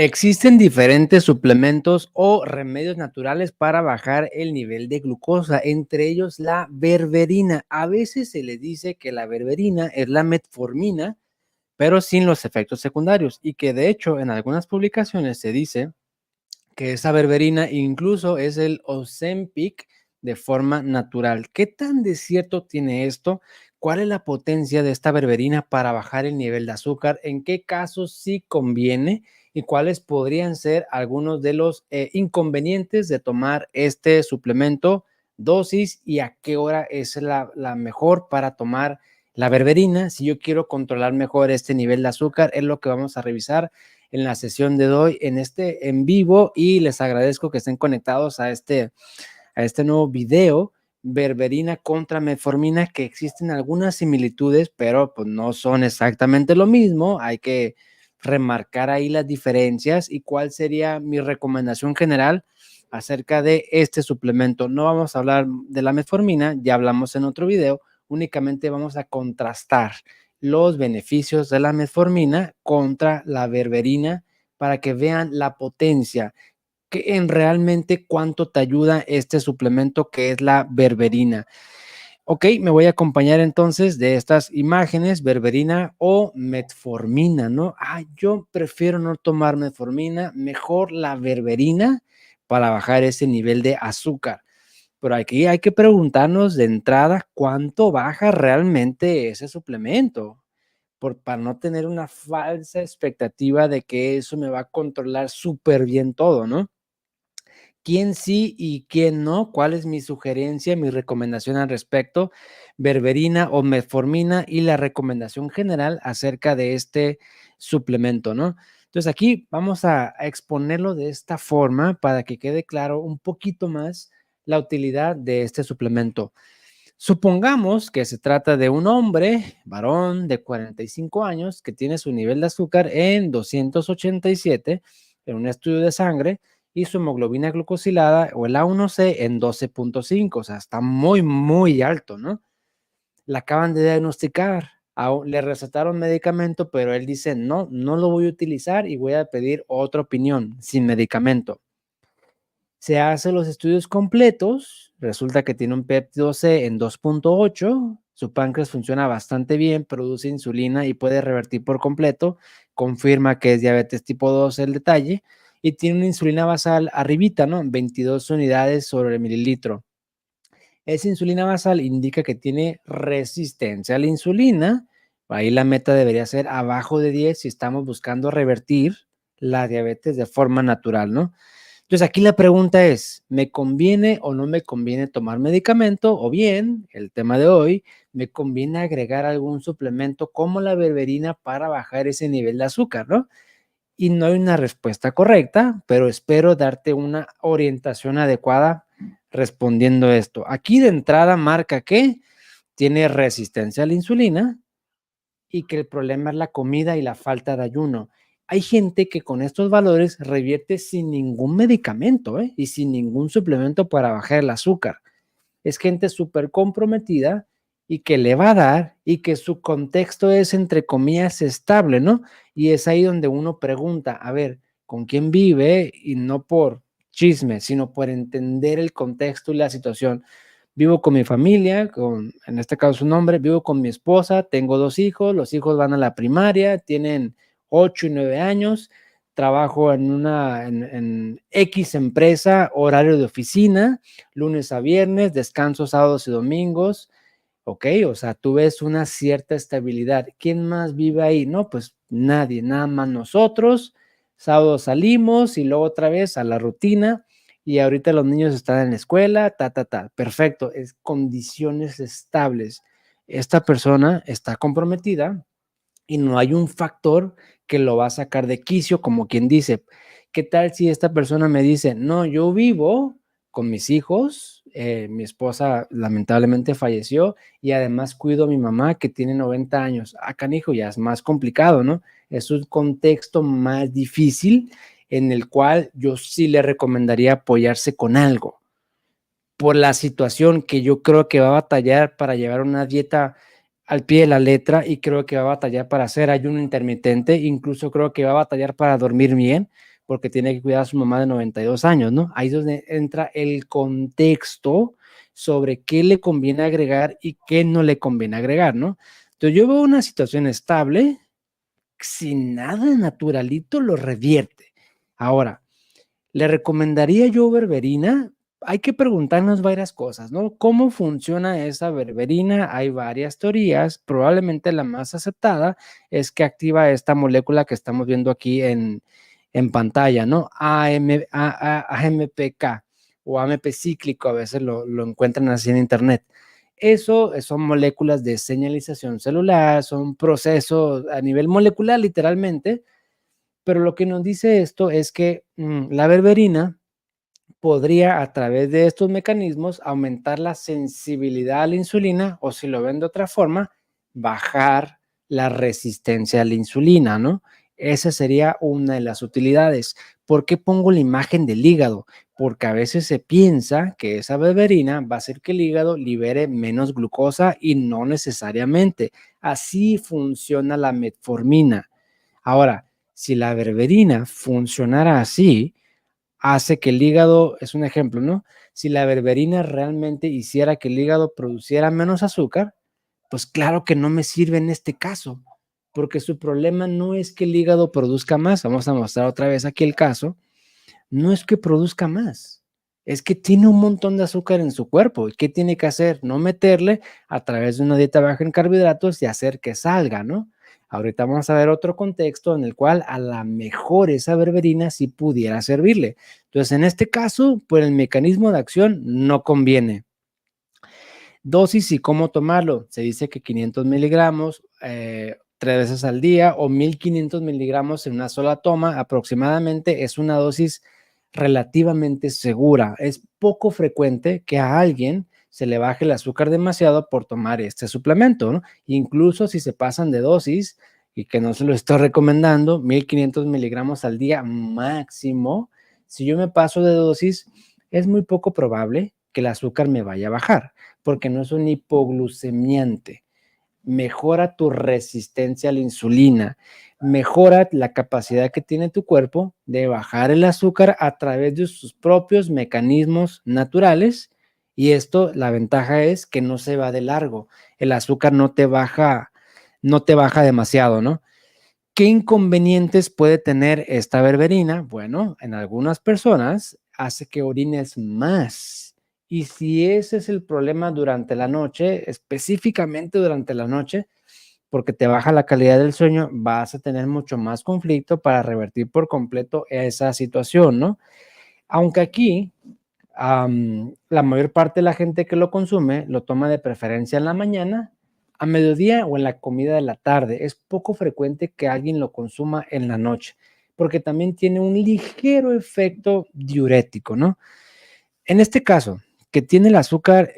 Existen diferentes suplementos o remedios naturales para bajar el nivel de glucosa, entre ellos la berberina. A veces se le dice que la berberina es la metformina, pero sin los efectos secundarios, y que de hecho en algunas publicaciones se dice que esa berberina incluso es el Ozempic de forma natural. ¿Qué tan de cierto tiene esto? ¿Cuál es la potencia de esta berberina para bajar el nivel de azúcar? ¿En qué casos sí conviene? ¿Y cuáles podrían ser algunos de los inconvenientes de tomar este suplemento, dosis, y a qué hora es la mejor para tomar la berberina? Si yo quiero controlar mejor este nivel de azúcar, es lo que vamos a revisar en la sesión de hoy, en este en vivo, y les agradezco que estén conectados a este nuevo video, berberina contra metformina, que existen algunas similitudes, pero pues no son exactamente lo mismo. Hay que remarcar ahí las diferencias y cuál sería mi recomendación general acerca de este suplemento. No vamos a hablar de la metformina, ya hablamos en otro video, únicamente vamos a contrastar los beneficios de la metformina contra la berberina para que vean la potencia, que en realmente cuánto te ayuda este suplemento que es la berberina. Ok, me voy a acompañar entonces de estas imágenes, berberina o metformina, ¿no? Yo prefiero no tomar metformina, mejor la berberina para bajar ese nivel de azúcar. Pero aquí hay que preguntarnos de entrada cuánto baja realmente ese suplemento, para no tener una falsa expectativa de que eso me va a controlar súper bien todo, ¿no? ¿Quién sí y quién no? ¿Cuál es mi sugerencia, mi recomendación al respecto? Berberina o metformina y la recomendación general acerca de este suplemento, ¿no? Entonces aquí vamos a exponerlo de esta forma para que quede claro un poquito más la utilidad de este suplemento. Supongamos que se trata de un hombre, varón de 45 años, que tiene su nivel de azúcar en 287 en un estudio de sangre y su hemoglobina glucosilada o el A1C en 12.5, o sea, está muy, muy alto, ¿no? La acaban de diagnosticar, le recetaron medicamento, pero él dice, no, no lo voy a utilizar y voy a pedir otra opinión sin medicamento. Se hacen los estudios completos, resulta que tiene un péptido C en 2.8, su páncreas funciona bastante bien, produce insulina y puede revertir por completo, confirma que es diabetes tipo 2 el detalle, y tiene una insulina basal arribita, ¿no? 22 unidades sobre el mililitro. Esa insulina basal indica que tiene resistencia a la insulina, ahí la meta debería ser abajo de 10 si estamos buscando revertir la diabetes de forma natural, ¿no? Entonces aquí la pregunta es, ¿me conviene o no me conviene tomar medicamento? O bien, el tema de hoy, ¿me conviene agregar algún suplemento como la berberina para bajar ese nivel de azúcar, ¿no? Y no hay una respuesta correcta, pero espero darte una orientación adecuada respondiendo esto. Aquí de entrada marca que tiene resistencia a la insulina y que el problema es la comida y la falta de ayuno. Hay gente que con estos valores revierte sin ningún medicamento, y sin ningún suplemento para bajar el azúcar. Es gente súper comprometida y que le va a dar y que su contexto es, entre comillas, estable, ¿no? Y es ahí donde uno pregunta, a ver, ¿con quién vive? Y no por chisme, sino por entender el contexto y la situación. Vivo con mi familia, en este caso un hombre, vivo con mi esposa, tengo 2 hijos, los hijos van a la primaria, tienen 8 y 9 años, trabajo en X empresa, horario de oficina, lunes a viernes, descanso sábados y domingos, ok, o sea, tú ves una cierta estabilidad. ¿Quién más vive ahí? No, pues nadie, nada más nosotros. Sábado salimos y luego otra vez a la rutina y ahorita los niños están en la escuela, perfecto, es condiciones estables. Esta persona está comprometida y no hay un factor que lo va a sacar de quicio, como quien dice, ¿qué tal si esta persona me dice, no, yo vivo con mis hijos, mi esposa lamentablemente falleció y además cuido a mi mamá que tiene 90 años? Canijo, ya es más complicado, ¿no? Es un contexto más difícil en el cual yo sí le recomendaría apoyarse con algo por la situación que yo creo que va a batallar para llevar una dieta al pie de la letra y creo que va a batallar para hacer ayuno intermitente, incluso creo que va a batallar para dormir bien, porque tiene que cuidar a su mamá de 92 años, ¿no? Ahí es donde entra el contexto sobre qué le conviene agregar y qué no le conviene agregar, ¿no? Entonces yo veo una situación estable, sin nada naturalito lo revierte. Ahora, ¿le recomendaría yo berberina? Hay que preguntarnos varias cosas, ¿no? ¿Cómo funciona esa berberina? Hay varias teorías. Probablemente la más aceptada es que activa esta molécula que estamos viendo aquí en pantalla, ¿no? AMPK o AMP cíclico, a veces lo encuentran así en internet. Eso son moléculas de señalización celular, son procesos a nivel molecular, literalmente, pero lo que nos dice esto es que la berberina podría a través de estos mecanismos aumentar la sensibilidad a la insulina o si lo ven de otra forma, bajar la resistencia a la insulina, ¿no? Esa sería una de las utilidades. ¿Por qué pongo la imagen del hígado? Porque a veces se piensa que esa berberina va a hacer que el hígado libere menos glucosa y no necesariamente. Así funciona la metformina. Ahora, si la berberina funcionara así, hace que el hígado, es un ejemplo, ¿no? Si la berberina realmente hiciera que el hígado produciera menos azúcar, pues claro que no me sirve en este caso, porque su problema no es que el hígado produzca más, vamos a mostrar otra vez aquí el caso, no es que produzca más, es que tiene un montón de azúcar en su cuerpo. ¿Y qué tiene que hacer? No meterle a través de una dieta baja en carbohidratos y hacer que salga, ¿no? Ahorita vamos a ver otro contexto en el cual a la mejor esa berberina sí pudiera servirle. Entonces, en este caso, por el mecanismo de acción no conviene. Dosis y cómo tomarlo. Se dice que 500 miligramos 3 veces al día o 1500 miligramos en una sola toma aproximadamente es una dosis relativamente segura. Es poco frecuente que a alguien se le baje el azúcar demasiado por tomar este suplemento, ¿no? Incluso si se pasan de dosis y que no se lo estoy recomendando, 1500 miligramos al día máximo. Si yo me paso de dosis, es muy poco probable que el azúcar me vaya a bajar porque no es un hipoglucemiante. Mejora tu resistencia a la insulina, mejora la capacidad que tiene tu cuerpo de bajar el azúcar a través de sus propios mecanismos naturales. Y esto, la ventaja es que no se va de largo. El azúcar no te baja demasiado, ¿no? ¿Qué inconvenientes puede tener esta berberina? Bueno, en algunas personas hace que orines más. Y si ese es el problema durante la noche, específicamente durante la noche, porque te baja la calidad del sueño, vas a tener mucho más conflicto para revertir por completo esa situación, ¿no? Aunque aquí la mayor parte de la gente que lo consume lo toma de preferencia en la mañana, a mediodía o en la comida de la tarde. Es poco frecuente que alguien lo consuma en la noche, porque también tiene un ligero efecto diurético, ¿no? En este caso, que tiene el azúcar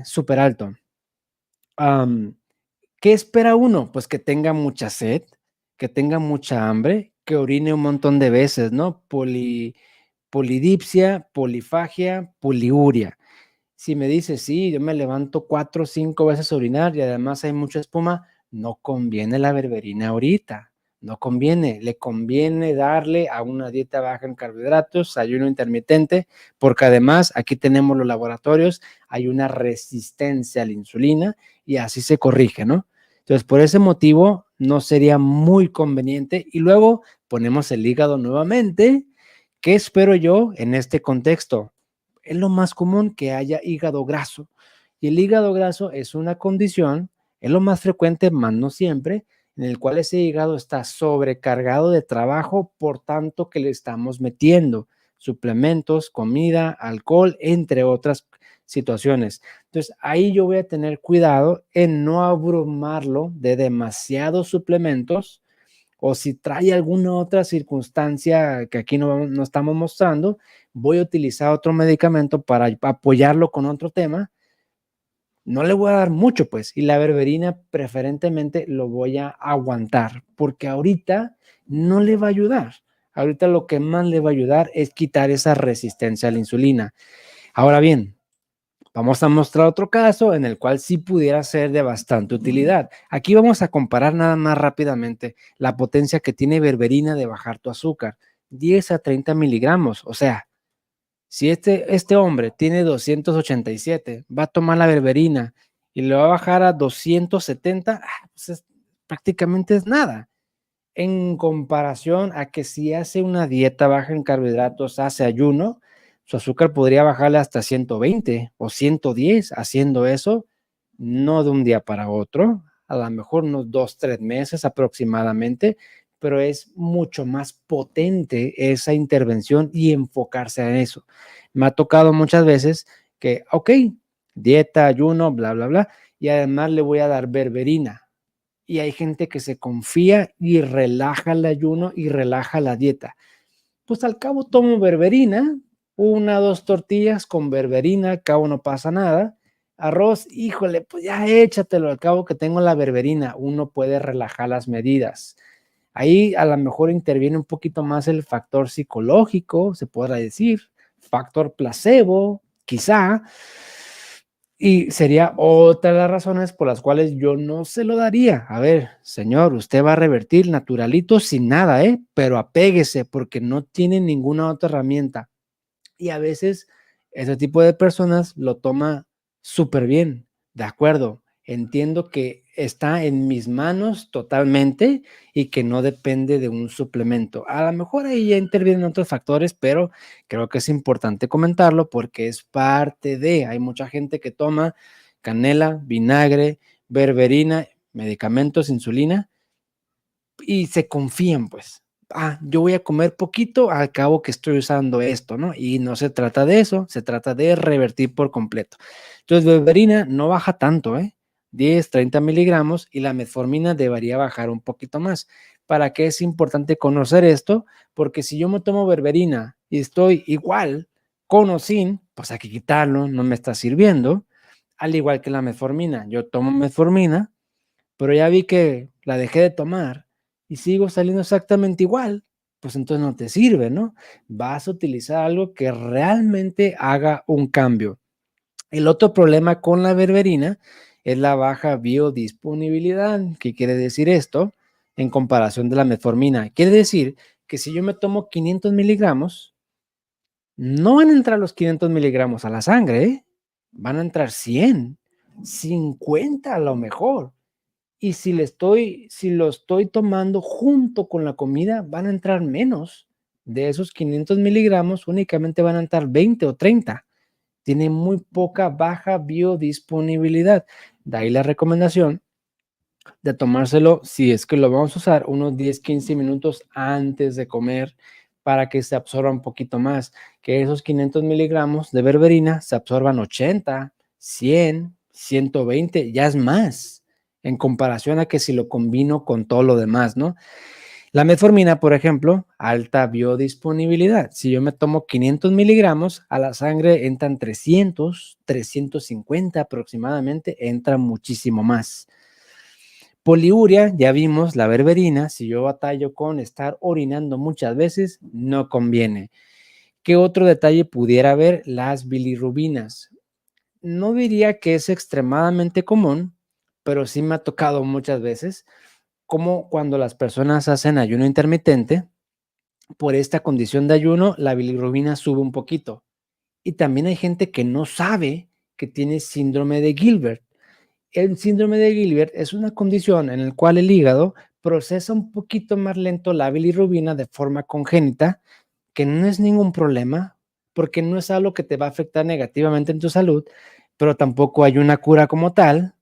súper alto, ¿qué espera uno? Pues que tenga mucha sed, que tenga mucha hambre, que orine un montón de veces, ¿no? Polidipsia, polifagia, poliuria. Si me dices, sí, yo me levanto 4 o 5 veces a orinar y además hay mucha espuma, no conviene la berberina ahorita, no conviene, le conviene darle a una dieta baja en carbohidratos, ayuno intermitente, porque además aquí tenemos los laboratorios, hay una resistencia a la insulina y así se corrige, ¿no? Entonces, por ese motivo, no sería muy conveniente y luego ponemos el hígado nuevamente. ¿Qué espero yo en este contexto? Es lo más común que haya hígado graso. Y el hígado graso es una condición, es lo más frecuente, más no siempre, en el cual ese hígado está sobrecargado de trabajo por tanto que le estamos metiendo suplementos, comida, alcohol, entre otras situaciones. Entonces, ahí yo voy a tener cuidado en no abrumarlo de demasiados suplementos o si trae alguna otra circunstancia que aquí no estamos mostrando, voy a utilizar otro medicamento para apoyarlo con otro tema. No le voy a dar mucho, pues, y la berberina preferentemente lo voy a aguantar, porque ahorita no le va a ayudar. Ahorita lo que más le va a ayudar es quitar esa resistencia a la insulina. Ahora bien, Vamos a mostrar otro caso en el cual sí pudiera ser de bastante utilidad. Aquí vamos a comparar nada más rápidamente la potencia que tiene berberina de bajar tu azúcar, 10 a 30 miligramos. O sea, si este hombre tiene 287, va a tomar la berberina y le va a bajar a 270, pues prácticamente es nada. En comparación a que si hace una dieta baja en carbohidratos, hace ayuno, su azúcar podría bajarle hasta 120 o 110 haciendo eso, no de un día para otro, a lo mejor unos 2, 3 meses aproximadamente, pero es mucho más potente esa intervención y enfocarse en eso. Me ha tocado muchas veces que, ok, dieta, ayuno, bla, bla, bla, y además le voy a dar berberina, y hay gente que se confía y relaja el ayuno y relaja la dieta. Pues al cabo tomo berberina, 1, 2 tortillas con berberina, al cabo no pasa nada. Arroz, híjole, pues ya échatelo, al cabo que tengo la berberina, uno puede relajar las medidas. Ahí a lo mejor interviene un poquito más el factor psicológico, se podrá decir, factor placebo, quizá, y sería otra de las razones por las cuales yo no se lo daría. A ver, señor, usted va a revertir naturalito sin nada, ¿eh? Pero apéguese porque no tiene ninguna otra herramienta. Y a veces ese tipo de personas lo toma súper bien. De acuerdo, entiendo que está en mis manos totalmente y que no depende de un suplemento. A lo mejor ahí ya intervienen otros factores, pero creo que es importante comentarlo porque es parte de, hay mucha gente que toma canela, vinagre, berberina, medicamentos, insulina y se confían, pues. Yo voy a comer poquito al cabo que estoy usando esto, ¿no? Y no se trata de eso, se trata de revertir por completo. Entonces, berberina no baja tanto, ¿eh? 10, 30 miligramos y la metformina debería bajar un poquito más. ¿Para qué es importante conocer esto? Porque si yo me tomo berberina y estoy igual, con o sin, pues hay que quitarlo, no me está sirviendo. Al igual que la metformina, yo tomo metformina, pero ya vi que la dejé de tomar y sigo saliendo exactamente igual, pues entonces no te sirve, ¿no? Vas a utilizar algo que realmente haga un cambio. El otro problema con la berberina es la baja biodisponibilidad. ¿Qué quiere decir esto? En comparación de la metformina. Quiere decir que si yo me tomo 500 miligramos, no van a entrar los 500 miligramos a la sangre, ¿eh? Van a entrar 100, 50 a lo mejor. Y si lo estoy tomando junto con la comida, van a entrar menos. De esos 500 miligramos, únicamente van a entrar 20 o 30. Tiene muy poca, baja biodisponibilidad. De ahí la recomendación de tomárselo, si es que lo vamos a usar, unos 10, 15 minutos antes de comer para que se absorba un poquito más. Que esos 500 miligramos de berberina se absorban 80, 100, 120, ya es más en comparación a que si lo combino con todo lo demás, ¿no? La metformina, por ejemplo, alta biodisponibilidad. Si yo me tomo 500 miligramos, a la sangre entran 300, 350 aproximadamente, entra muchísimo más. Poliuria, ya vimos, la berberina, si yo batallo con estar orinando muchas veces, no conviene. ¿Qué otro detalle pudiera haber? Las bilirrubinas. No diría que es extremadamente común, pero sí me ha tocado muchas veces, como cuando las personas hacen ayuno intermitente, por esta condición de ayuno, la bilirrubina sube un poquito. Y también hay gente que no sabe que tiene síndrome de Gilbert. El síndrome de Gilbert es una condición en la cual el hígado procesa un poquito más lento la bilirrubina de forma congénita, que no es ningún problema, porque no es algo que te va a afectar negativamente en tu salud, pero tampoco hay una cura como tal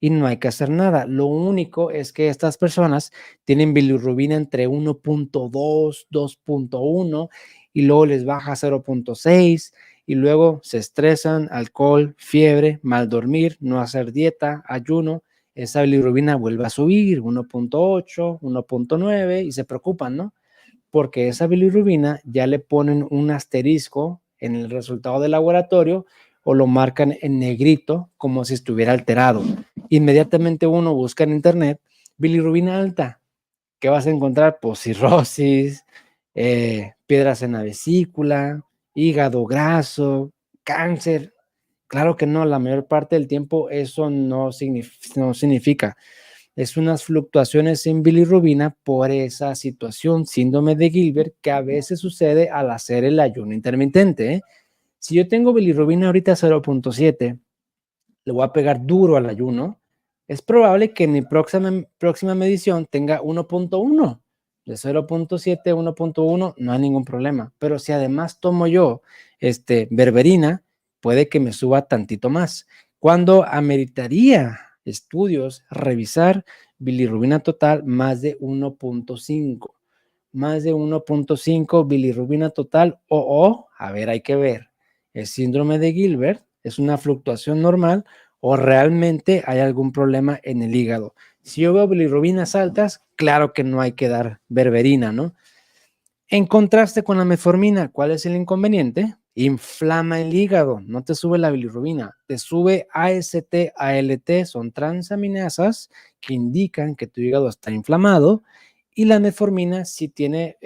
y no hay que hacer nada. Lo único es que estas personas tienen bilirrubina entre 1.2, 2.1 y luego les baja a 0.6 y luego se estresan, alcohol, fiebre, mal dormir, no hacer dieta, ayuno, esa bilirrubina vuelve a subir 1.8, 1.9 y se preocupan, ¿no? Porque esa bilirrubina ya le ponen un asterisco en el resultado del laboratorio o lo marcan en negrito como si estuviera alterado. Inmediatamente uno busca en internet bilirrubina alta. ¿Qué vas a encontrar? Pues cirrosis, piedras en la vesícula, hígado graso, cáncer. Claro que no, la mayor parte del tiempo eso no significa. Es unas fluctuaciones en bilirrubina por esa situación, síndrome de Gilbert, que a veces sucede al hacer el ayuno intermitente, ¿eh? Si yo tengo bilirrubina ahorita 0.7, le voy a pegar duro al ayuno, es probable que mi próxima medición tenga 1.1. De 0.7 a 1.1 no hay ningún problema. Pero si además tomo yo berberina, puede que me suba tantito más. Cuando ameritaría estudios revisar bilirrubina total más de 1.5. Más de 1.5 bilirrubina total a ver, hay que ver. El síndrome de Gilbert es una fluctuación normal o realmente hay algún problema en el hígado. Si yo veo bilirrubinas altas, claro que no hay que dar berberina, ¿no? En contraste con la metformina, ¿cuál es el inconveniente? Inflama el hígado, no te sube la bilirrubina, te sube AST, ALT, son transaminasas que indican que tu hígado está inflamado, y la metformina sí tiene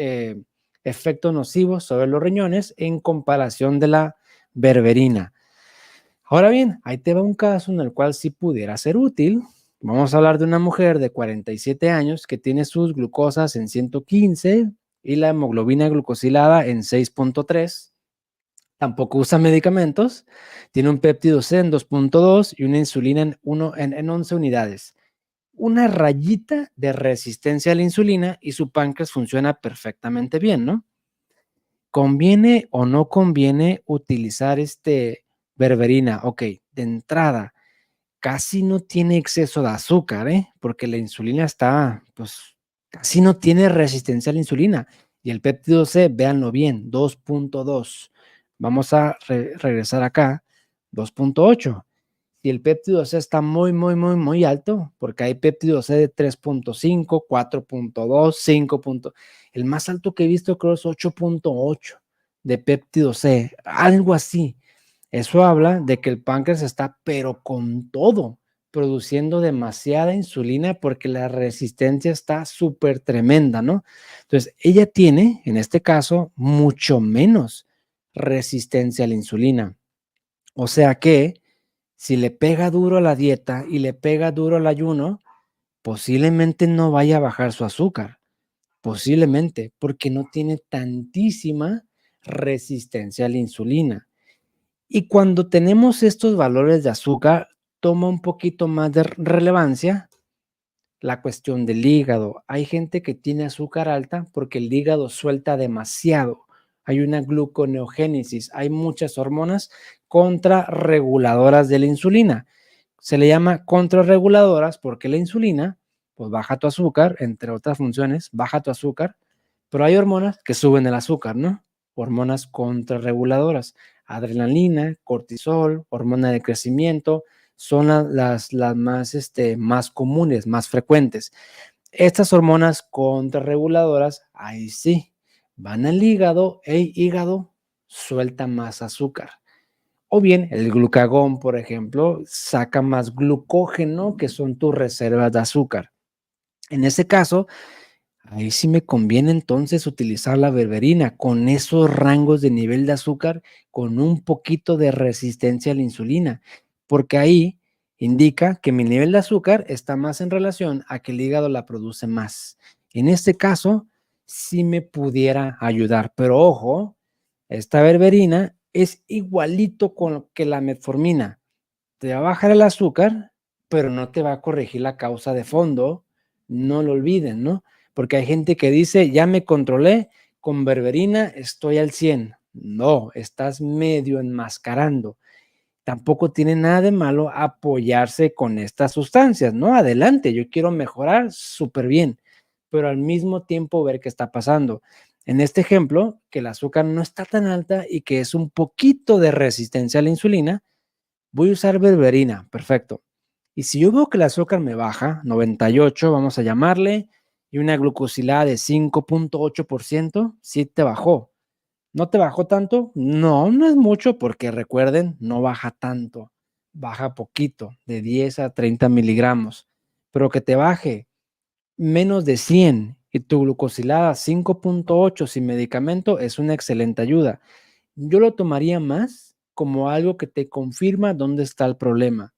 efectos nocivos sobre los riñones en comparación de la berberina. Ahora bien, ahí te va un caso en el cual sí pudiera ser útil. Vamos a hablar de una mujer de 47 años que tiene sus glucosas en 115 y la hemoglobina glucosilada en 6.3. Tampoco usa medicamentos. Tiene un péptido C en 2.2 y una insulina en 11 unidades. Una rayita de resistencia a la insulina y su páncreas funciona perfectamente bien, ¿no? ¿Conviene o no conviene utilizar berberina? Ok, de entrada, casi no tiene exceso de azúcar, porque la insulina está, pues, casi no tiene resistencia a la insulina. Y el péptido C, véanlo bien, 2.2. Vamos a regresar acá, 2.8. Si el péptido C está muy, muy, muy, muy alto, porque hay péptido C de 3.5, 4.2, 5. El más alto que he visto creo es 8.8 de péptido C, algo así. Eso habla de que el páncreas está, pero con todo, produciendo demasiada insulina porque la resistencia está súper tremenda, ¿no? Entonces, ella tiene, en este caso, mucho menos resistencia a la insulina. O sea que si le pega duro a la dieta y le pega duro al ayuno, posiblemente no vaya a bajar su azúcar, posiblemente, porque no tiene tantísima resistencia a la insulina. Y cuando tenemos estos valores de azúcar, toma un poquito más de relevancia la cuestión del hígado. Hay gente que tiene azúcar alta porque el hígado suelta demasiado. Hay una gluconeogénesis, hay muchas hormonas contrarreguladoras de la insulina. Se le llama contrarreguladoras porque la insulina, pues baja tu azúcar, entre otras funciones, baja tu azúcar, pero hay hormonas que suben el azúcar, ¿no? Hormonas contrarreguladoras, adrenalina, cortisol, hormona de crecimiento, son las más, más comunes, más frecuentes. Estas hormonas contrarreguladoras, ahí sí, van al hígado, el hígado suelta más azúcar. O bien el glucagón, por ejemplo, saca más glucógeno, que son tus reservas de azúcar. En ese caso, ahí sí me conviene entonces utilizar la berberina con esos rangos de nivel de azúcar, con un poquito de resistencia a la insulina, porque ahí indica que mi nivel de azúcar está más en relación a que el hígado la produce más. En este caso, sí me pudiera ayudar, pero ojo, esta berberina es igualito con que la metformina. Te va a bajar el azúcar, pero no te va a corregir la causa de fondo. No lo olviden, ¿no? Porque hay gente que dice, ya me controlé, con berberina estoy al 100. No, estás medio enmascarando. Tampoco tiene nada de malo apoyarse con estas sustancias, ¿no? Adelante, yo quiero mejorar súper bien, pero al mismo tiempo ver qué está pasando. En este ejemplo, que el azúcar no está tan alta y que es un poquito de resistencia a la insulina, voy a usar berberina, perfecto. Y si yo veo que el azúcar me baja, 98, vamos a llamarle, y una glucosilada de 5.8%, sí te bajó. ¿No te bajó tanto? No, no es mucho porque recuerden, no baja tanto, baja poquito, de 10 a 30 miligramos. Pero que te baje menos de 100 y tu glucosilada 5.8 sin medicamento es una excelente ayuda. Yo lo tomaría más como algo que te confirma dónde está el problema.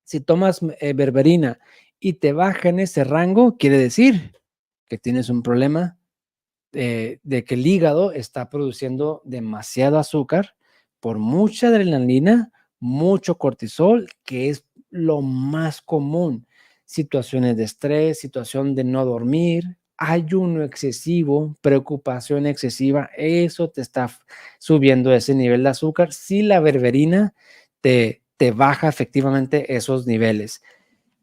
Si tomas berberina y te baja en ese rango, quiere decir que tienes un problema de que el hígado está produciendo demasiado azúcar por mucha adrenalina, mucho cortisol, que es lo más común. Situaciones de estrés, situación de no dormir, ayuno excesivo, preocupación excesiva, eso te está subiendo ese nivel de azúcar. Si la berberina te baja efectivamente esos niveles.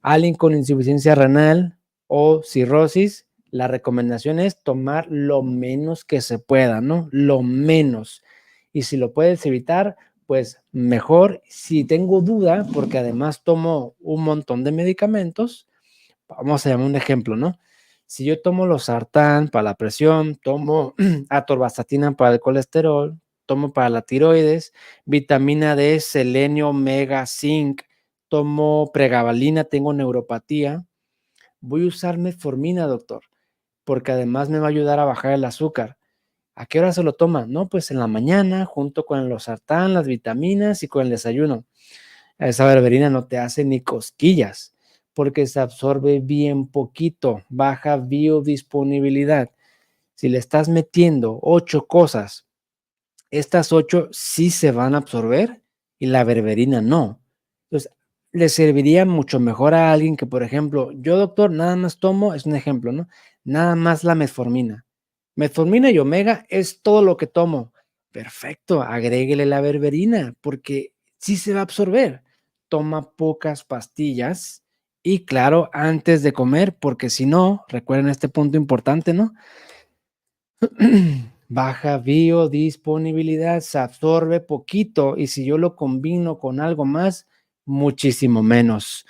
Alguien con insuficiencia renal o cirrosis, la recomendación es tomar lo menos que se pueda, ¿no? Lo menos. Y si lo puedes evitar, pues mejor. Si tengo duda, porque además tomo un montón de medicamentos, vamos a llamar un ejemplo, ¿no? Si yo tomo losartán para la presión, tomo atorvastatina para el colesterol, tomo para la tiroides, vitamina D, selenio, omega, zinc, tomo pregabalina, tengo neuropatía, voy a usar metformina, doctor, porque además me va a ayudar a bajar el azúcar. ¿A qué hora se lo toma? No, pues en la mañana, junto con el losartán, las vitaminas y con el desayuno. Esa berberina no te hace ni cosquillas, porque se absorbe bien poquito, baja biodisponibilidad. Si le estás metiendo 8 cosas, estas 8 sí se van a absorber y la berberina no. Entonces, le serviría mucho mejor a alguien que, por ejemplo, yo, doctor, nada más tomo, es un ejemplo, ¿no? Nada más la metformina. Metformina y omega es todo lo que tomo. Perfecto, agréguele la berberina, porque sí se va a absorber. Toma pocas pastillas y claro, antes de comer, porque si no, recuerden este punto importante, ¿no? Baja biodisponibilidad, se absorbe poquito y si yo lo combino con algo más, muchísimo menos.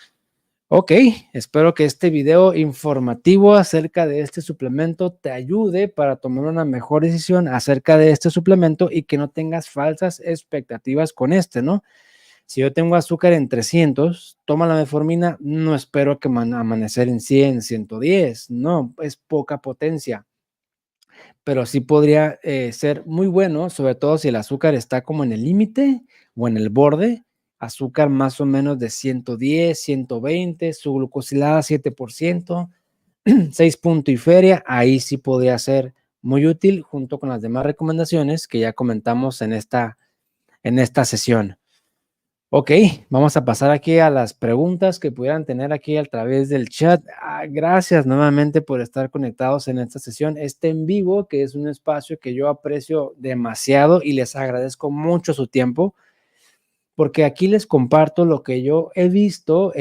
Ok, espero que este video informativo acerca de este suplemento te ayude para tomar una mejor decisión acerca de este suplemento y que no tengas falsas expectativas con este, ¿no? Si yo tengo azúcar en 300, toma la metformina, no espero que amanecer en 100, 110, no, es poca potencia, pero sí podría ser muy bueno, sobre todo si el azúcar está como en el límite o en el borde, azúcar más o menos de 110, 120, su glucosilada 7%, 6 punto y feria, ahí sí podría ser muy útil junto con las demás recomendaciones que ya comentamos en esta sesión. Ok, vamos a pasar aquí a las preguntas que pudieran tener aquí a través del chat. Gracias nuevamente por estar conectados en esta sesión, este en vivo, que es un espacio que yo aprecio demasiado y les agradezco mucho su tiempo, porque aquí les comparto lo que yo he visto,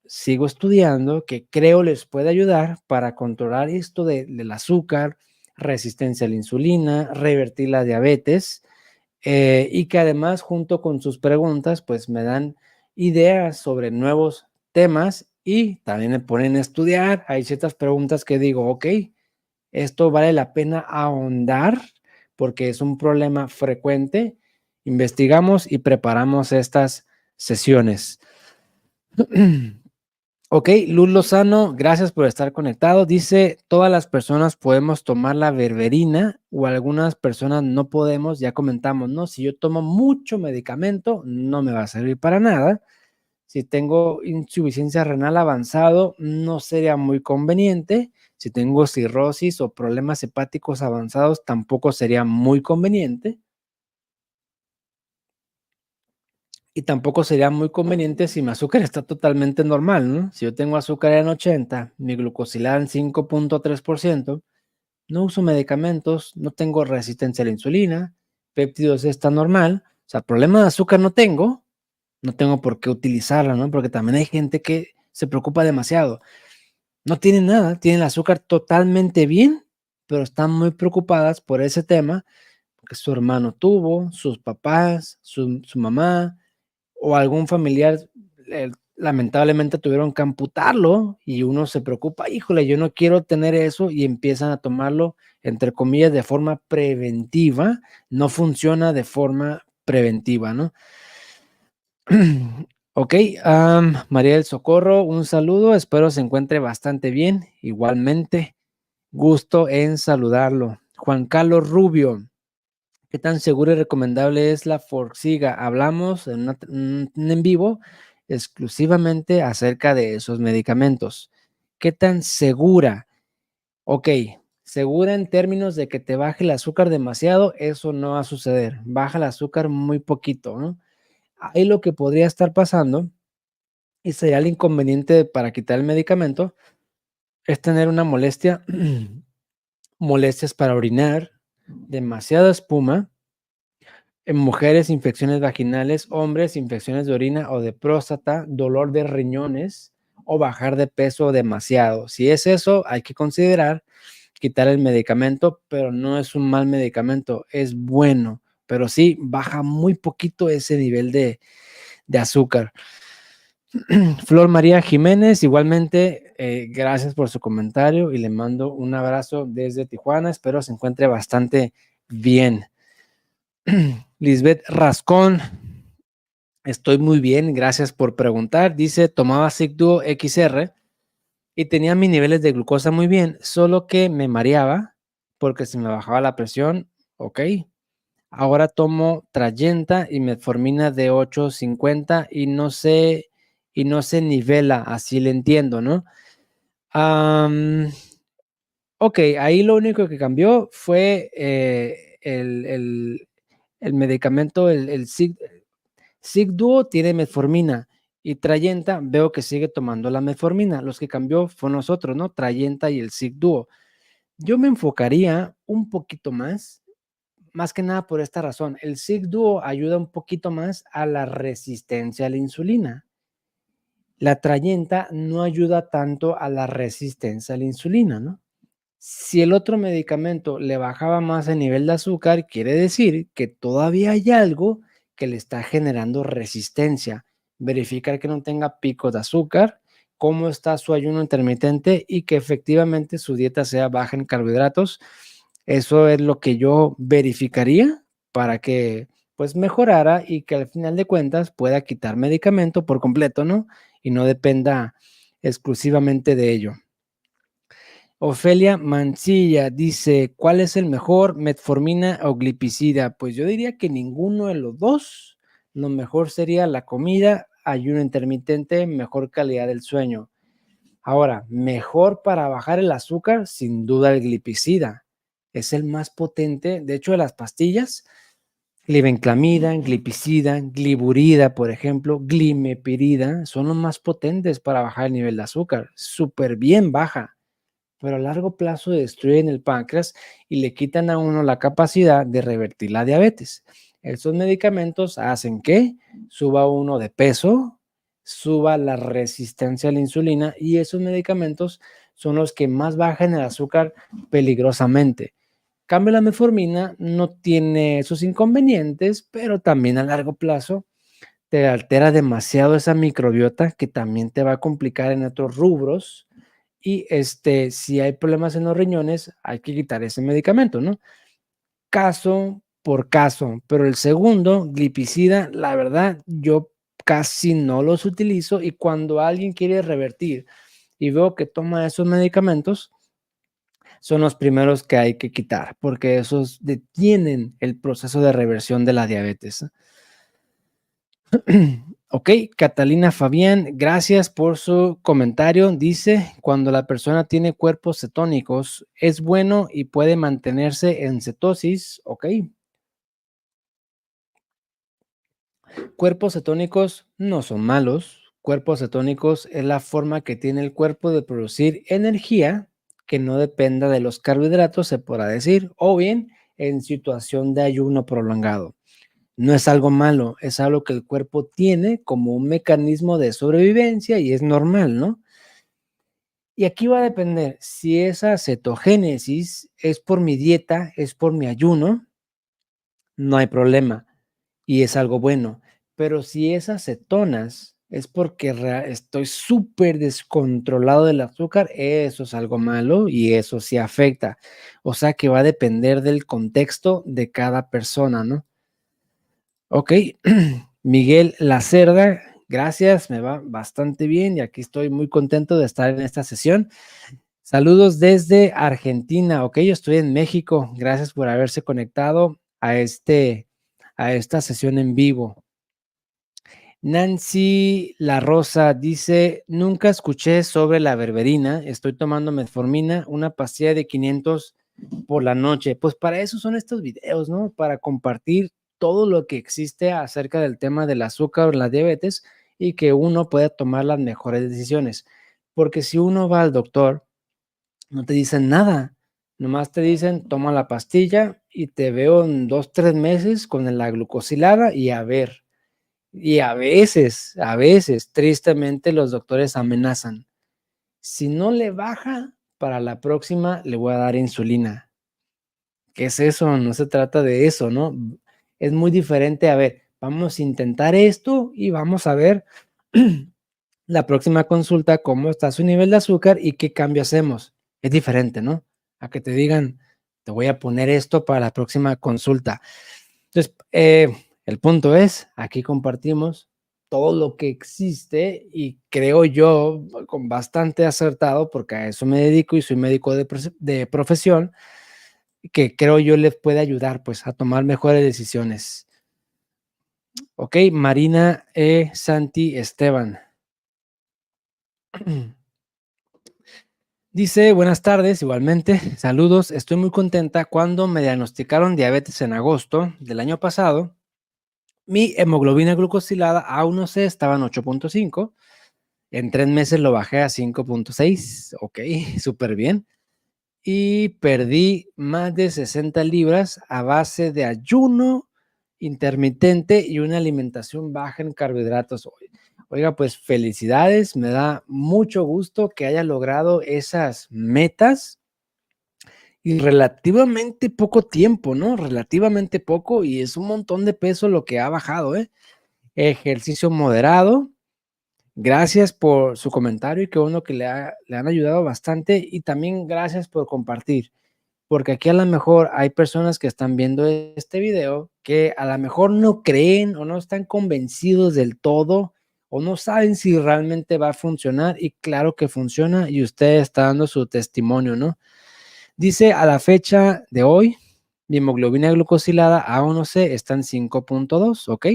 sigo estudiando, que creo les puede ayudar para controlar esto del azúcar, resistencia a la insulina, revertir la diabetes. Y que además junto con sus preguntas pues me dan ideas sobre nuevos temas y también me ponen a estudiar. Hay ciertas preguntas que digo, ok, esto vale la pena ahondar porque es un problema frecuente. Investigamos y preparamos estas sesiones. Ok, Luz Lozano, gracias por estar conectado. Dice, todas las personas podemos tomar la berberina o algunas personas no podemos. Ya comentamos, ¿no? Si yo tomo mucho medicamento, no me va a servir para nada. Si tengo insuficiencia renal avanzado, no sería muy conveniente. Si tengo cirrosis o problemas hepáticos avanzados, tampoco sería muy conveniente. Y tampoco sería muy conveniente si mi azúcar está totalmente normal, ¿no? Si yo tengo azúcar en 80, mi glucosilada en 5.3%, no uso medicamentos, no tengo resistencia a la insulina, péptidos está normal, o sea, problema de azúcar no tengo por qué utilizarla, ¿no? Porque también hay gente que se preocupa demasiado. No tienen nada, tienen el azúcar totalmente bien, pero están muy preocupadas por ese tema, porque su hermano tuvo, sus papás, su mamá, o algún familiar lamentablemente tuvieron que amputarlo y uno se preocupa, híjole, yo no quiero tener eso y empiezan a tomarlo, entre comillas, de forma preventiva, no funciona de forma preventiva, ¿no? Ok, María del Socorro, un saludo, espero se encuentre bastante bien, igualmente, gusto en saludarlo. Juan Carlos Rubio, ¿Qué tan seguro y recomendable es la Forxiga? Hablamos en un en vivo exclusivamente acerca de esos medicamentos. ¿Qué tan segura? Ok, segura en términos de que te baje el azúcar demasiado, eso no va a suceder. Baja el azúcar muy poquito, ¿no? Ahí lo que podría estar pasando, y sería el inconveniente para quitar el medicamento, es tener una molestia, molestias para orinar, demasiada espuma, en mujeres, infecciones vaginales, hombres, infecciones de orina o de próstata, dolor de riñones o bajar de peso demasiado. Si es eso, hay que considerar quitar el medicamento, pero no es un mal medicamento, es bueno, pero sí baja muy poquito ese nivel de azúcar. Flor María Jiménez, igualmente, gracias por su comentario y le mando un abrazo desde Tijuana. Espero se encuentre bastante bien. Lisbeth Rascón, estoy muy bien, gracias por preguntar. Dice, tomaba Sigduo XR y tenía mis niveles de glucosa muy bien, solo que me mareaba porque se me bajaba la presión. Ok, ahora tomo Trayenta y metformina de 850 y no se nivela, así le entiendo, ¿no? Am, ok, ahí lo único que cambió fue el medicamento, el Sigduo tiene metformina y Trayenta veo que sigue tomando la metformina. Los que cambió fue nosotros, ¿no? Trayenta y el Sigduo. Yo me enfocaría un poquito más que nada por esta razón. El Sigduo ayuda un poquito más a la resistencia a la insulina. La Trayenta no ayuda tanto a la resistencia a la insulina, ¿no? Si el otro medicamento le bajaba más el nivel de azúcar, quiere decir que todavía hay algo que le está generando resistencia. Verificar que no tenga picos de azúcar, cómo está su ayuno intermitente y que efectivamente su dieta sea baja en carbohidratos. Eso es lo que yo verificaría para que pues mejorara y que al final de cuentas pueda quitar medicamento por completo, ¿no? Y no dependa exclusivamente de ello. Ofelia Mancilla dice, ¿cuál es el mejor, metformina o glipicida? Pues yo diría que ninguno de los dos. Lo mejor sería la comida, ayuno intermitente, mejor calidad del sueño. Ahora, mejor para bajar el azúcar, sin duda el glipicida. Es el más potente. De hecho, de las pastillas, glibenclamida, glipicida, gliburida, por ejemplo, glimepirida, son los más potentes para bajar el nivel de azúcar. Súper bien baja, pero a largo plazo destruyen el páncreas y le quitan a uno la capacidad de revertir la diabetes. Estos medicamentos hacen que suba uno de peso, suba la resistencia a la insulina y esos medicamentos son los que más bajan el azúcar peligrosamente. Cambio, la metformina no tiene esos inconvenientes, pero también a largo plazo te altera demasiado esa microbiota que también te va a complicar en otros rubros y si hay problemas en los riñones, hay que quitar ese medicamento, ¿no? Caso por caso, pero el segundo, glipicida, la verdad, yo casi no los utilizo y cuando alguien quiere revertir y veo que toma esos medicamentos, son los primeros que hay que quitar, porque esos detienen el proceso de reversión de la diabetes. Ok, Catalina Fabián, gracias por su comentario. Dice, cuando la persona tiene cuerpos cetónicos, es bueno y puede mantenerse en cetosis. Ok, cuerpos cetónicos no son malos. Cuerpos cetónicos es la forma que tiene el cuerpo de producir energía que no dependa de los carbohidratos, se podrá decir, o bien en situación de ayuno prolongado. No es algo malo, es algo que el cuerpo tiene como un mecanismo de sobrevivencia y es normal, ¿no? Y aquí va a depender si esa cetogénesis es por mi dieta, es por mi ayuno, no hay problema y es algo bueno. Pero si esas cetonas es porque estoy súper descontrolado del azúcar, eso es algo malo y eso sí afecta. O sea que va a depender del contexto de cada persona, ¿no? Ok, Miguel Lacerda, gracias, me va bastante bien y aquí estoy muy contento de estar en esta sesión. Saludos desde Argentina, ok, yo estoy en México, gracias por haberse conectado a, a esta sesión en vivo. Nancy La Rosa dice, nunca escuché sobre la berberina, estoy tomando metformina, una pastilla de 500 por la noche. Pues para eso son estos videos, ¿no? Para compartir todo lo que existe acerca del tema del azúcar o la diabetes y que uno pueda tomar las mejores decisiones. Porque si uno va al doctor, no te dicen nada, nomás te dicen, toma la pastilla y te veo en 2, 3 meses con la glucosilada y a ver. Y a veces, tristemente, los doctores amenazan. Si no le baja, para la próxima le voy a dar insulina. ¿Qué es eso? No se trata de eso, ¿no? Es muy diferente. A ver, vamos a intentar esto y vamos a ver la próxima consulta cómo está su nivel de azúcar y qué cambio hacemos. Es diferente, ¿no? A que te digan, te voy a poner esto para la próxima consulta. Entonces, el punto es, aquí compartimos todo lo que existe y creo yo con bastante acertado, porque a eso me dedico y soy médico de profesión, que creo yo les puede ayudar pues a tomar mejores decisiones. Ok, Marina Santi Esteban. Dice, buenas tardes, igualmente, saludos, estoy muy contenta. Cuando me diagnosticaron diabetes en agosto del año pasado, mi hemoglobina glucosilada A1C estaba en 8.5. En 3 meses lo bajé a 5.6. Ok, súper bien. Y perdí más de 60 libras a base de ayuno intermitente y una alimentación baja en carbohidratos. Oiga, pues felicidades, me da mucho gusto que haya logrado esas metas y relativamente poco tiempo, ¿no? Relativamente poco y es un montón de peso lo que ha bajado, ¿eh? Ejercicio moderado. Gracias por su comentario y qué bueno que le han ayudado bastante y también gracias por compartir, porque aquí a lo mejor hay personas que están viendo este video que a lo mejor no creen o no están convencidos del todo o no saben si realmente va a funcionar y claro que funciona y usted está dando su testimonio, ¿no? Dice a la fecha de hoy, mi hemoglobina glucosilada A1C está en 5.2, ¿ok?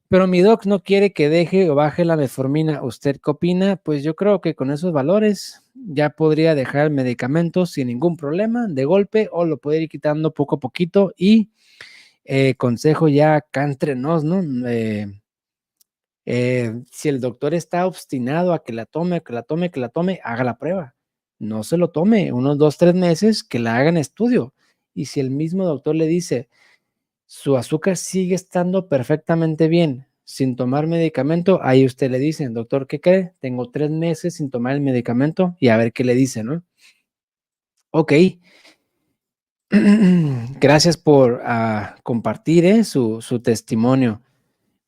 Pero mi doc no quiere que deje o baje la metformina. ¿Usted qué opina? Pues yo creo que con esos valores ya podría dejar el medicamento sin ningún problema de golpe o lo puede ir quitando poco a poquito y consejo ya acá entre nos, ¿no? Si el doctor está obstinado a que la tome, que la tome, que la tome, haga la prueba. No se lo tome unos 2, 3 meses que la hagan estudio. Y si el mismo doctor le dice, su azúcar sigue estando perfectamente bien sin tomar medicamento, ahí usted le dice, doctor, ¿qué cree? Tengo 3 meses sin tomar el medicamento y a ver qué le dice, ¿no? Ok. Gracias por compartir su testimonio.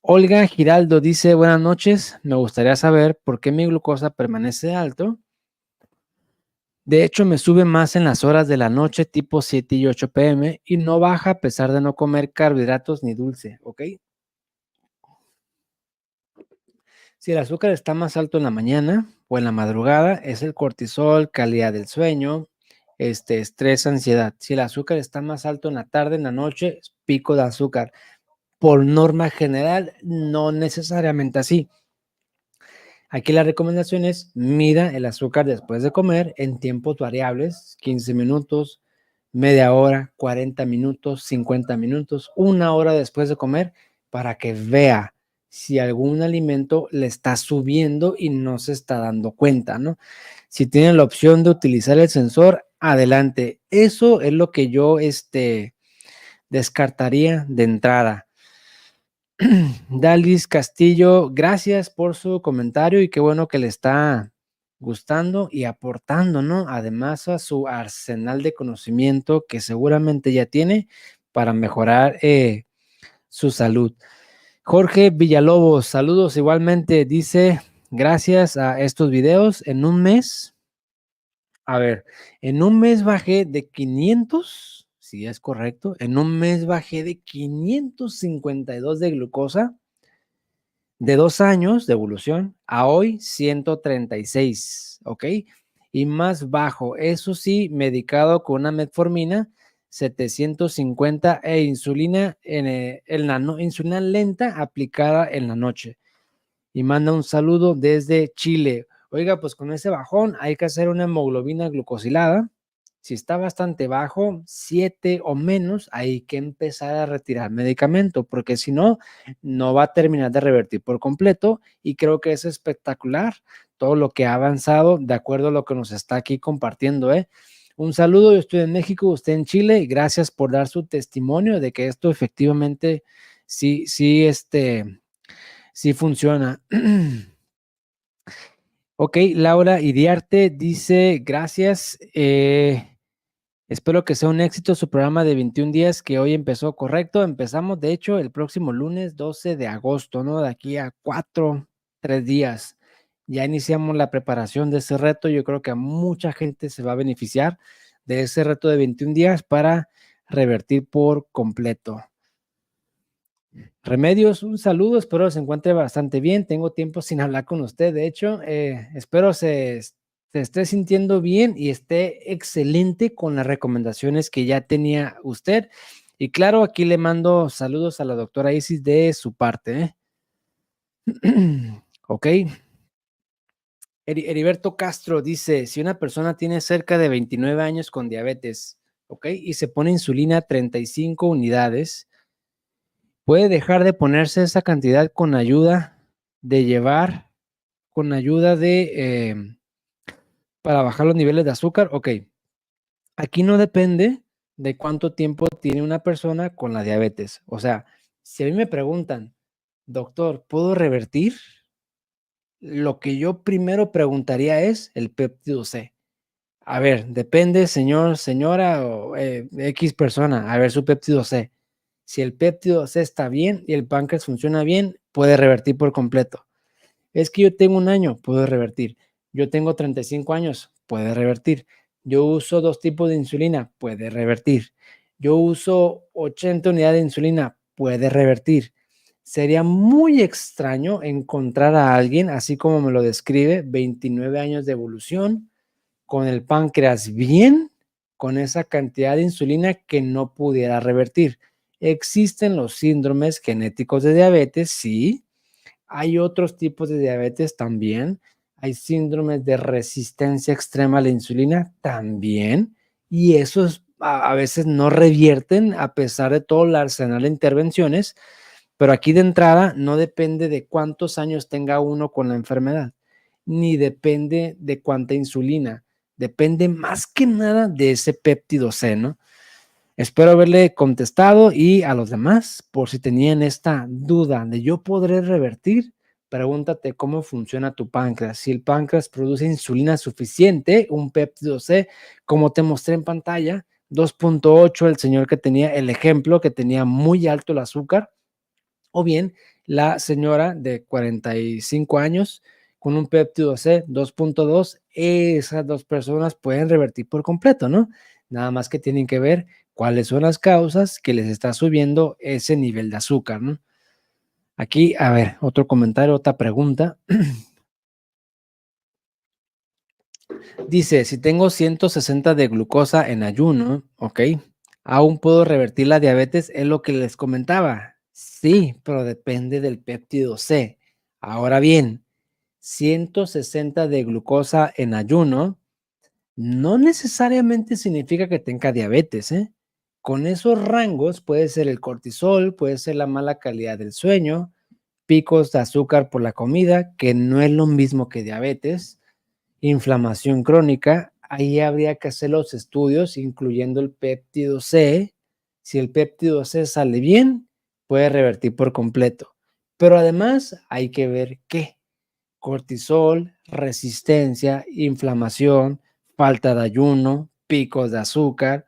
Olga Giraldo dice, buenas noches, me gustaría saber por qué mi glucosa permanece alto. De hecho, me sube más en las horas de la noche, tipo 7 y 8 pm, y no baja a pesar de no comer carbohidratos ni dulce, ¿ok? Si el azúcar está más alto en la mañana o en la madrugada, es el cortisol, calidad del sueño, estrés, ansiedad. Si el azúcar está más alto en la tarde, en la noche, es pico de azúcar. Por norma general, no necesariamente así. Aquí la recomendación es mida el azúcar después de comer en tiempos variables, 15 minutos, media hora, 40 minutos, 50 minutos, 1 hora después de comer, para que vea si algún alimento le está subiendo y no se está dando cuenta, ¿no? Si tienen la opción de utilizar el sensor, adelante. Eso es lo que yo descartaría de entrada. Dalis Castillo, gracias por su comentario y qué bueno que le está gustando y aportando, ¿no? Además a su arsenal de conocimiento que seguramente ya tiene para mejorar su salud. Jorge Villalobos, saludos igualmente, dice, gracias a estos videos, en un mes, a ver, en un mes bajé de 500, si es correcto, en un mes bajé de 552 de glucosa, de 2 años de evolución a hoy 136, ¿ok? Y más bajo, eso sí, medicado con una metformina 750 e insulina, insulina lenta aplicada en la noche. Y manda un saludo desde Chile. Oiga, pues con ese bajón hay que hacer una hemoglobina glucosilada. Si está bastante bajo, 7 o menos, hay que empezar a retirar medicamento, porque si no, no va a terminar de revertir por completo. Y creo que es espectacular todo lo que ha avanzado de acuerdo a lo que nos está aquí compartiendo, ¿eh? Un saludo, yo estoy en México, usted en Chile, y gracias por dar su testimonio de que esto efectivamente sí funciona. Ok, Laura Iriarte dice, gracias. Espero que sea un éxito su programa de 21 días que hoy empezó correcto. Empezamos, de hecho, el próximo lunes 12 de agosto, ¿no? De aquí a 3 días. Ya iniciamos la preparación de ese reto. Yo creo que a mucha gente se va a beneficiar de ese reto de 21 días para revertir por completo. Remedios, un saludo, espero se encuentre bastante bien. Tengo tiempo sin hablar con usted, de hecho, espero se esté sintiendo bien y esté excelente con las recomendaciones que ya tenía usted. Y claro, aquí le mando saludos a la doctora Isis de su parte, ¿eh? Ok. Heriberto Castro dice, si una persona tiene cerca de 29 años con diabetes, ok, y se pone insulina 35 unidades, puede dejar de ponerse esa cantidad con ayuda de llevar, con ayuda para bajar los niveles de azúcar. Ok, aquí no depende de cuánto tiempo tiene una persona con la diabetes. O sea, si a mí me preguntan, doctor, ¿puedo revertir? Lo que yo primero preguntaría es el péptido C. A ver, depende, señor, señora o X persona, a ver su péptido C. Si el péptido C está bien y el páncreas funciona bien, puede revertir por completo. Es que yo tengo 1 año, puedo revertir. Yo tengo 35 años, puede revertir. Yo uso 2 tipos de insulina, puede revertir. Yo uso 80 unidades de insulina, puede revertir. Sería muy extraño encontrar a alguien, así como me lo describe, 29 años de evolución, con el páncreas bien, con esa cantidad de insulina que no pudiera revertir. Existen los síndromes genéticos de diabetes, sí. Hay otros tipos de diabetes también. Hay síndromes de resistencia extrema a la insulina también. Y esos a veces no revierten a pesar de todo el arsenal de intervenciones. Pero aquí de entrada no depende de cuántos años tenga uno con la enfermedad, ni depende de cuánta insulina. Depende más que nada de ese péptido C, ¿no? Espero haberle contestado y a los demás, por si tenían esta duda de yo podré revertir, pregúntate cómo funciona tu páncreas. Si el páncreas produce insulina suficiente, un péptido C, como te mostré en pantalla, 2.8, el señor que tenía el ejemplo, que tenía muy alto el azúcar, o bien la señora de 45 años con un péptido C 2.2, esas 2 personas pueden revertir por completo, ¿no? Nada más que tienen que ver cuáles son las causas que les está subiendo ese nivel de azúcar, ¿no? Aquí, a ver, otro comentario, otra pregunta. Dice, si tengo 160 de glucosa en ayuno, ok, aún puedo revertir la diabetes, es lo que les comentaba. Sí, pero depende del péptido C. Ahora bien, 160 de glucosa en ayuno no necesariamente significa que tenga diabetes, ¿eh? Con esos rangos puede ser el cortisol, puede ser la mala calidad del sueño, picos de azúcar por la comida, que no es lo mismo que diabetes, inflamación crónica. Ahí habría que hacer los estudios, incluyendo el péptido C. Si el péptido C sale bien, puede revertir por completo. Pero además hay que ver qué: cortisol, resistencia, inflamación, falta de ayuno, picos de azúcar,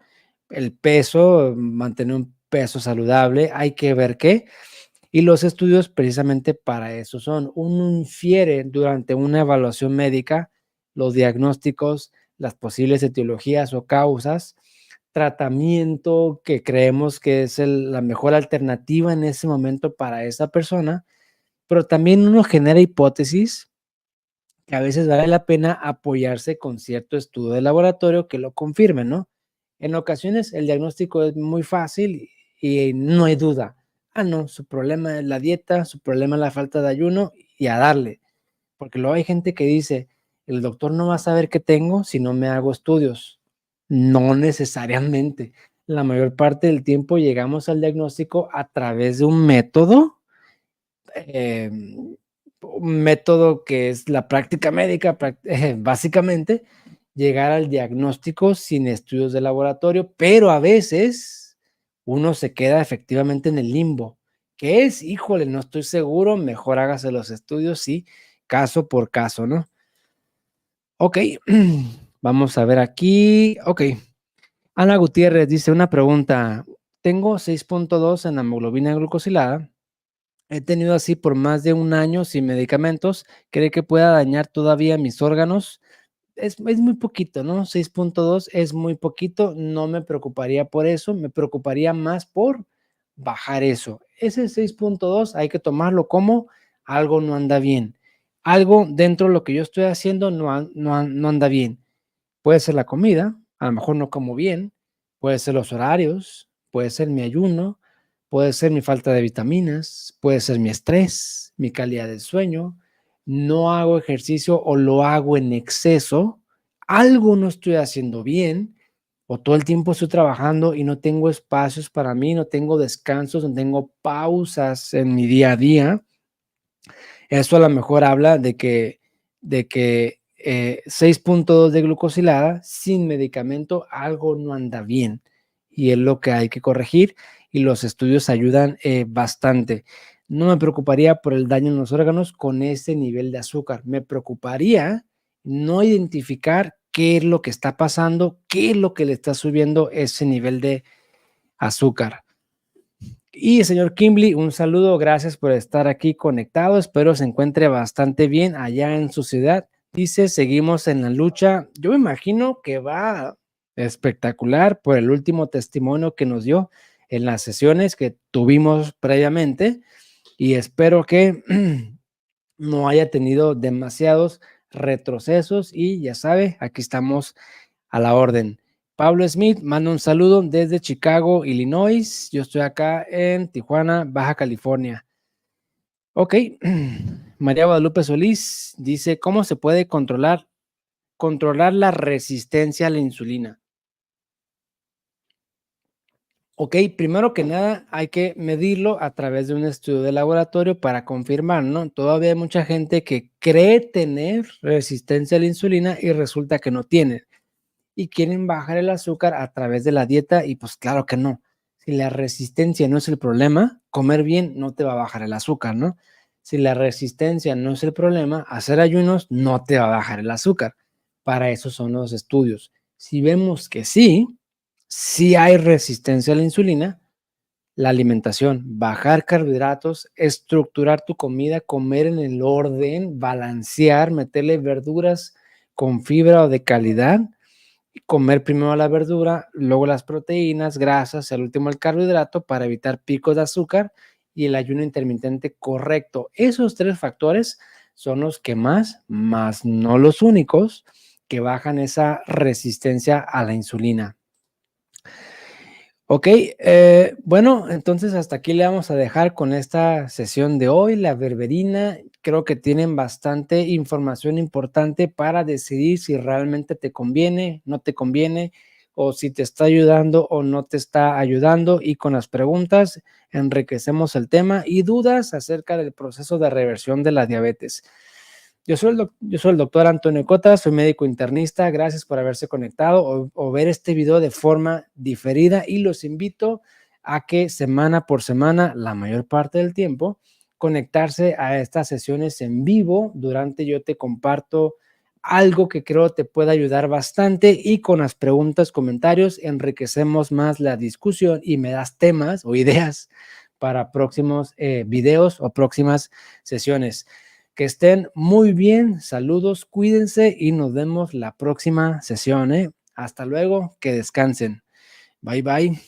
el peso, mantener un peso saludable, hay que ver qué. Y los estudios precisamente para eso son. Uno infiere durante una evaluación médica los diagnósticos, las posibles etiologías o causas, tratamiento que creemos que es la mejor alternativa en ese momento para esa persona, pero también uno genera hipótesis que a veces vale la pena apoyarse con cierto estudio de laboratorio que lo confirme, ¿no? En ocasiones el diagnóstico es muy fácil y no hay duda. Ah, no, su problema es la dieta, su problema es la falta de ayuno y a darle. Porque luego hay gente que dice, el doctor no va a saber qué tengo si no me hago estudios. No necesariamente. La mayor parte del tiempo llegamos al diagnóstico a través de un método que es la práctica médica, básicamente, llegar al diagnóstico sin estudios de laboratorio, pero a veces uno se queda efectivamente en el limbo. ¿Qué es? Híjole, no estoy seguro, mejor hágase los estudios, sí, caso por caso, ¿no? Ok, vamos a ver aquí. Ok, Ana Gutiérrez dice una pregunta. Tengo 6.2 en hemoglobina glucosilada. He tenido así por más de un año sin medicamentos. ¿Cree que pueda dañar todavía mis órganos? Es muy poquito, ¿no? 6.2 es muy poquito. No me preocuparía por eso. Me preocuparía más por bajar eso. Ese 6.2 hay que tomarlo como algo no anda bien. Algo dentro de lo que yo estoy haciendo no anda bien. Puede ser la comida, a lo mejor no como bien, puede ser los horarios, puede ser mi ayuno, puede ser mi falta de vitaminas, puede ser mi estrés, mi calidad de sueño, no hago ejercicio o lo hago en exceso, algo no estoy haciendo bien, o todo el tiempo estoy trabajando y no tengo espacios para mí, no tengo descansos, no tengo pausas en mi día a día. Eso a lo mejor habla de que 6.2 de glucosilada sin medicamento, algo no anda bien y es lo que hay que corregir y los estudios ayudan bastante. No me preocuparía por el daño en los órganos con ese nivel de azúcar. Me preocuparía no identificar qué es lo que está pasando, qué es lo que le está subiendo ese nivel de azúcar. Y señor Kimberly, un saludo, gracias por estar aquí conectado, espero se encuentre bastante bien allá en su ciudad. Dice, seguimos en la lucha. Yo me imagino que va espectacular por el último testimonio que nos dio en las sesiones que tuvimos previamente y espero que no haya tenido demasiados retrocesos y ya sabe, aquí estamos a la orden. Pablo Smith manda un saludo desde Chicago, Illinois. Yo estoy acá en Tijuana, Baja California. Ok, María Guadalupe Solís dice, ¿cómo se puede controlar la resistencia a la insulina? Ok, primero que nada hay que medirlo a través de un estudio de laboratorio para confirmar, ¿no? Todavía hay mucha gente que cree tener resistencia a la insulina y resulta que no tiene. Y quieren bajar el azúcar a través de la dieta y pues claro que no. Si la resistencia no es el problema, comer bien no te va a bajar el azúcar, ¿no? Si la resistencia no es el problema, hacer ayunos no te va a bajar el azúcar. Para eso son los estudios. Si vemos que sí hay resistencia a la insulina, la alimentación, bajar carbohidratos, estructurar tu comida, comer en el orden, balancear, meterle verduras con fibra o de calidad, comer primero la verdura, luego las proteínas, grasas, al último el carbohidrato para evitar picos de azúcar y el ayuno intermitente correcto. Esos tres factores son los que más no los únicos, que bajan esa resistencia a la insulina. Ok, bueno, entonces hasta aquí le vamos a dejar con esta sesión de hoy, la berberina. Creo que tienen bastante información importante para decidir si realmente te conviene, no te conviene, o si te está ayudando o no te está ayudando. Y con las preguntas enriquecemos el tema y dudas acerca del proceso de reversión de la diabetes. Yo soy el doctor Antonio Cota, soy médico internista. Gracias por haberse conectado o ver este video de forma diferida y los invito a que semana por semana, la mayor parte del tiempo, conectarse a estas sesiones en vivo. Durante yo te comparto algo que creo te puede ayudar bastante y con las preguntas, comentarios, enriquecemos más la discusión y me das temas o ideas para próximos videos o próximas sesiones. Que estén muy bien, saludos, cuídense y nos vemos la próxima sesión. Hasta luego, que descansen. Bye bye.